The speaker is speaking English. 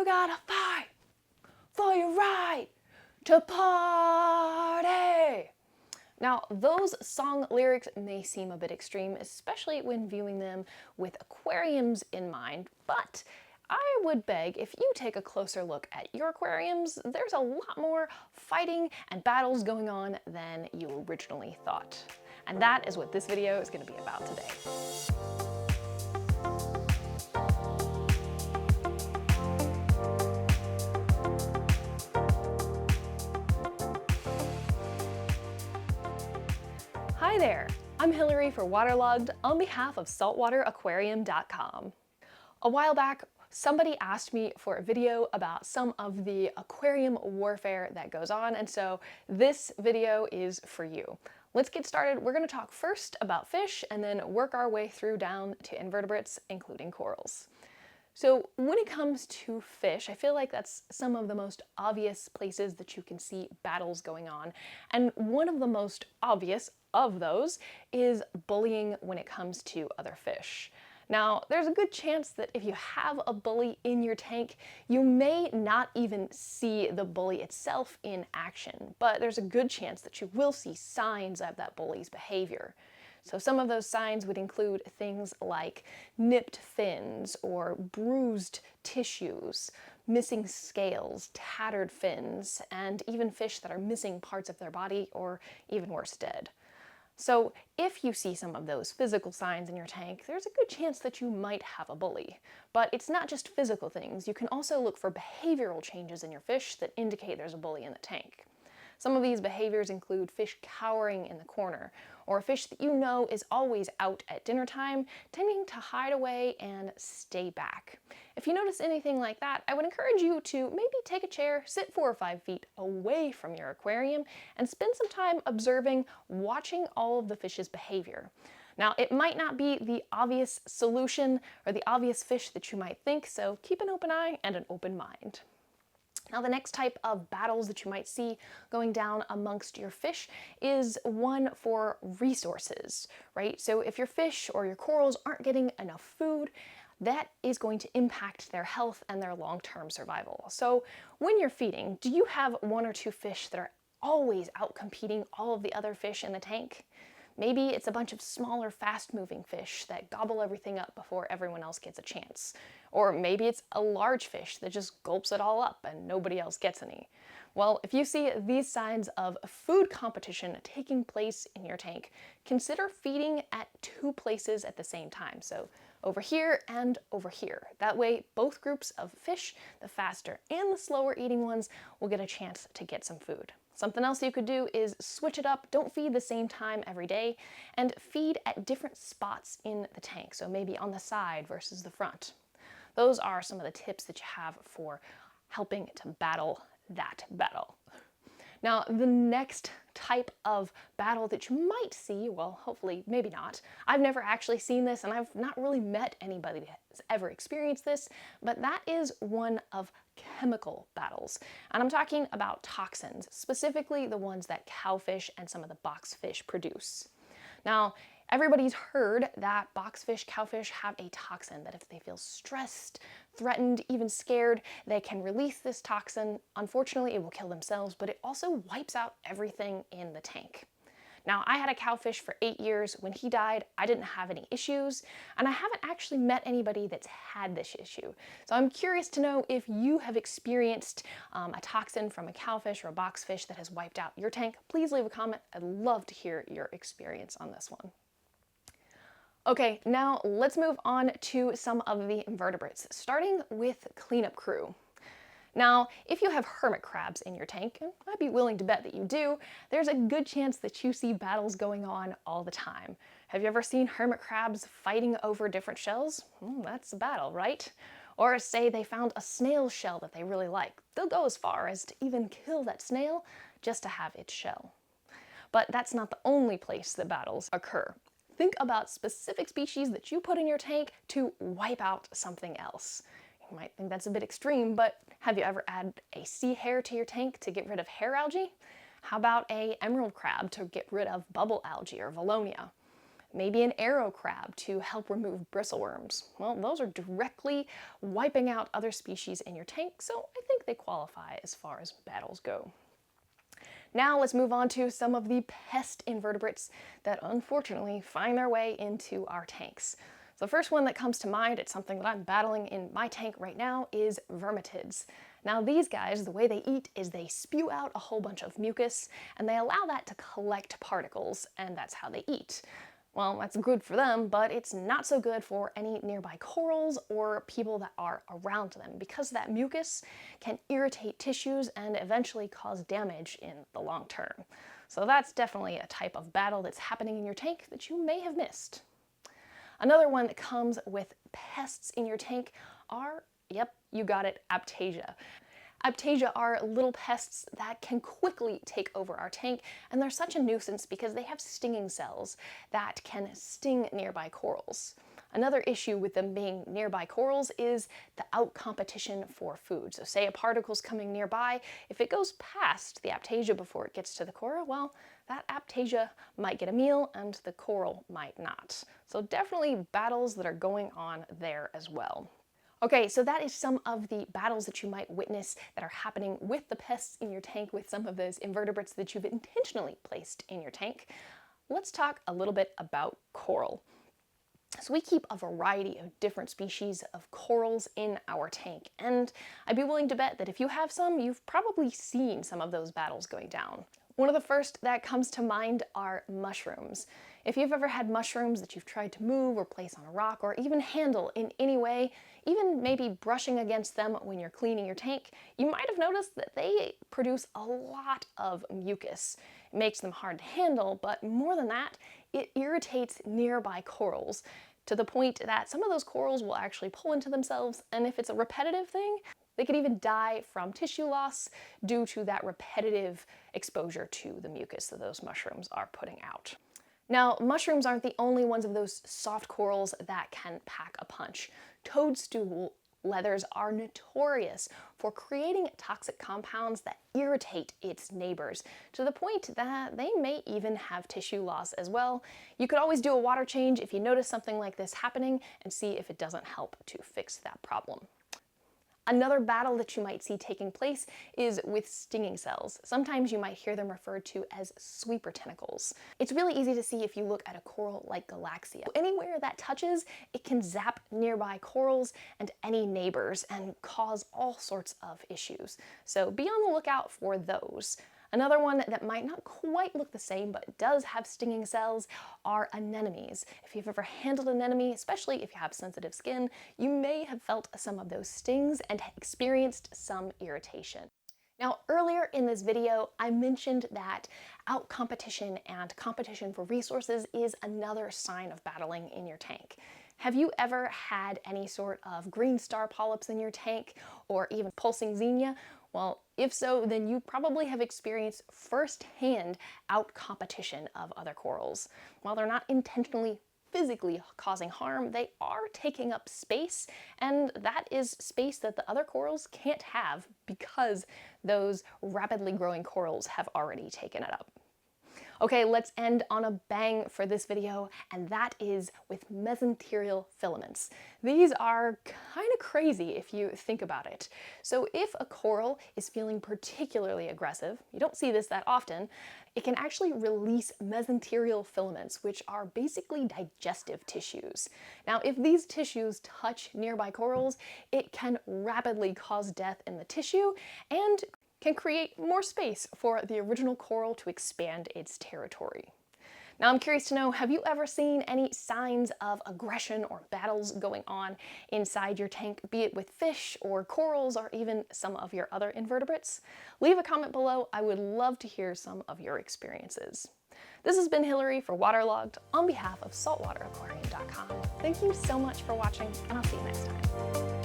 gotta fight for your right to party. Now, those song lyrics may seem a bit extreme, especially when viewing them with aquariums in mind, but I would beg if you take a closer look at your aquariums, there's a lot more fighting and battles going on than you originally thought. And that is what this video is going to be about today. Hi there, I'm Hilary for Waterlogged on behalf of SaltwaterAquarium.com. A while back, somebody asked me for a video about some of the aquarium warfare that goes on, and so this video is for you. Let's get started. We're going to talk first about fish and then work our way through down to invertebrates, including corals. So when it comes to fish, I feel like that's some of the most obvious places that you can see battles going on. And one of the most obvious of those is bullying when it comes to other fish. Now, there's a good chance that if you have a bully in your tank, you may not even see the bully itself in action, but there's a good chance that you will see signs of that bully's behavior. So some of those signs would include things like nipped fins or bruised tissues, missing scales, tattered fins, and even fish that are missing parts of their body or even worse, dead. So if you see some of those physical signs in your tank, there's a good chance that you might have a bully. But it's not just physical things. You can also look for behavioral changes in your fish that indicate there's a bully in the tank. Some of these behaviors include fish cowering in the corner, or a fish that you know is always out at dinner time, tending to hide away and stay back. If you notice anything like that, I would encourage you to maybe take a chair, sit 4 or 5 feet away from your aquarium, and spend some time observing, watching all of the fish's behavior. Now, it might not be the obvious solution or the obvious fish that you might think, so keep an open eye and an open mind. Now, the next type of battles that you might see going down amongst your fish is one for resources, right? So if your fish or your corals aren't getting enough food, that is going to impact their health and their long-term survival. So when you're feeding, do you have 1 or 2 fish that are always out competing all of the other fish in the tank? Maybe it's a bunch of smaller, fast-moving fish that gobble everything up before everyone else gets a chance. Or maybe it's a large fish that just gulps it all up and nobody else gets any. Well, if you see these signs of food competition taking place in your tank, consider feeding at 2 places at the same time. So over here and over here. That way, both groups of fish, the faster and the slower eating ones, will get a chance to get some food. Something else you could do is switch it up. Don't feed the same time every day, and feed at different spots in the tank. So maybe on the side versus the front. Those are some of the tips that you have for helping to battle that battle. Now, the next type of battle that you might see, well, hopefully, maybe not. I've never actually seen this, and I've not really met anybody that has ever experienced this, but that is one of chemical battles. And I'm talking about toxins, specifically the ones that cowfish and some of the boxfish produce. Now, everybody's heard that boxfish, cowfish have a toxin that if they feel stressed, threatened, even scared, they can release this toxin. Unfortunately, it will kill themselves, but it also wipes out everything in the tank. Now, I had a cowfish for 8 years. When he died, I didn't have any issues, and I haven't actually met anybody that's had this issue. So I'm curious to know if you have experienced a toxin from a cowfish or a boxfish that has wiped out your tank. Please leave a comment. I'd love to hear your experience on this one. Okay, now let's move on to some of the invertebrates, starting with cleanup crew. Now, if you have hermit crabs in your tank, and I'd be willing to bet that you do, there's a good chance that you see battles going on all the time. Have you ever seen hermit crabs fighting over different shells? That's a battle, right? Or say they found a snail shell that they really like. They'll go as far as to even kill that snail just to have its shell. But that's not the only place that battles occur. Think about specific species that you put in your tank to wipe out something else. You might think that's a bit extreme, but have you ever added a sea hare to your tank to get rid of hair algae? How about a emerald crab to get rid of bubble algae or valonia? maybe an arrow crab to help remove bristleworms. Well, those are directly wiping out other species in your tank, so I think they qualify as far as battles go. Now let's move on to some of the pest invertebrates that unfortunately find their way into our tanks. So the first one that comes to mind, it's something that I'm battling in my tank right now, is vermitids. Now these guys, the way they eat is they spew out a whole bunch of mucus and they allow that to collect particles, and that's how they eat. Well, that's good for them, but it's not so good for any nearby corals or people that are around them, because that mucus can irritate tissues and eventually cause damage in the long term. So that's definitely a type of battle that's happening in your tank that you may have missed. Another one that comes with pests in your tank are, yep, you got it, Aiptasia. Aiptasia are little pests that can quickly take over our tank, and they're such a nuisance because they have stinging cells that can sting nearby corals. Another issue with them being nearby corals is the out competition for food. So say a particle's coming nearby, if it goes past the Aiptasia before it gets to the coral, well, that Aiptasia might get a meal and the coral might not. So definitely battles that are going on there as well. Okay, so that is some of the battles that you might witness that are happening with the pests in your tank, with some of those invertebrates that you've intentionally placed in your tank. Let's talk a little bit about coral. So we keep a variety of different species of corals in our tank, and I'd be willing to bet that if you have some, you've probably seen some of those battles going down. One of the first that comes to mind are mushrooms. If you've ever had mushrooms that you've tried to move or place on a rock or even handle in any way, even maybe brushing against them when you're cleaning your tank, you might have noticed that they produce a lot of mucus. It makes them hard to handle, but more than that, it irritates nearby corals to the point that some of those corals will actually pull into themselves, and if it's a repetitive thing, they could even die from tissue loss due to that repetitive exposure to the mucus that those mushrooms are putting out. Now, mushrooms aren't the only ones of those soft corals that can pack a punch. Toadstool leathers are notorious for creating toxic compounds that irritate its neighbors, to the point that they may even have tissue loss as well. You could always do a water change if you notice something like this happening and see if it doesn't help to fix that problem. Another battle that you might see taking place is with stinging cells. Sometimes you might hear them referred to as sweeper tentacles. It's really easy to see if you look at a coral like Galaxia. Anywhere that touches, it can zap nearby corals and any neighbors and cause all sorts of issues. So be on the lookout for those. Another one that might not quite look the same but does have stinging cells are anemones. If you've ever handled an anemone, especially if you have sensitive skin, you may have felt some of those stings and experienced some irritation. Now, earlier in this video, I mentioned that out competition and competition for resources is another sign of battling in your tank. Have you ever had any sort of green star polyps in your tank, or even pulsing xenia? Well, if so, then you probably have experienced first-hand out competition of other corals. While they're not intentionally physically causing harm, they are taking up space, and that is space that the other corals can't have because those rapidly growing corals have already taken it up. Okay, let's end on a bang for this video, and that is with mesenterial filaments. These are kind of crazy if you think about it. So if a coral is feeling particularly aggressive, you don't see this that often, it can actually release mesenterial filaments, which are basically digestive tissues. Now, if these tissues touch nearby corals, it can rapidly cause death in the tissue and can create more space for the original coral to expand its territory. Now, I'm curious to know, have you ever seen any signs of aggression or battles going on inside your tank, be it with fish or corals or even some of your other invertebrates? Leave a comment below. I would love to hear some of your experiences. This has been Hilary for Waterlogged on behalf of SaltwaterAquarium.com. Thank you so much for watching, and I'll see you next time.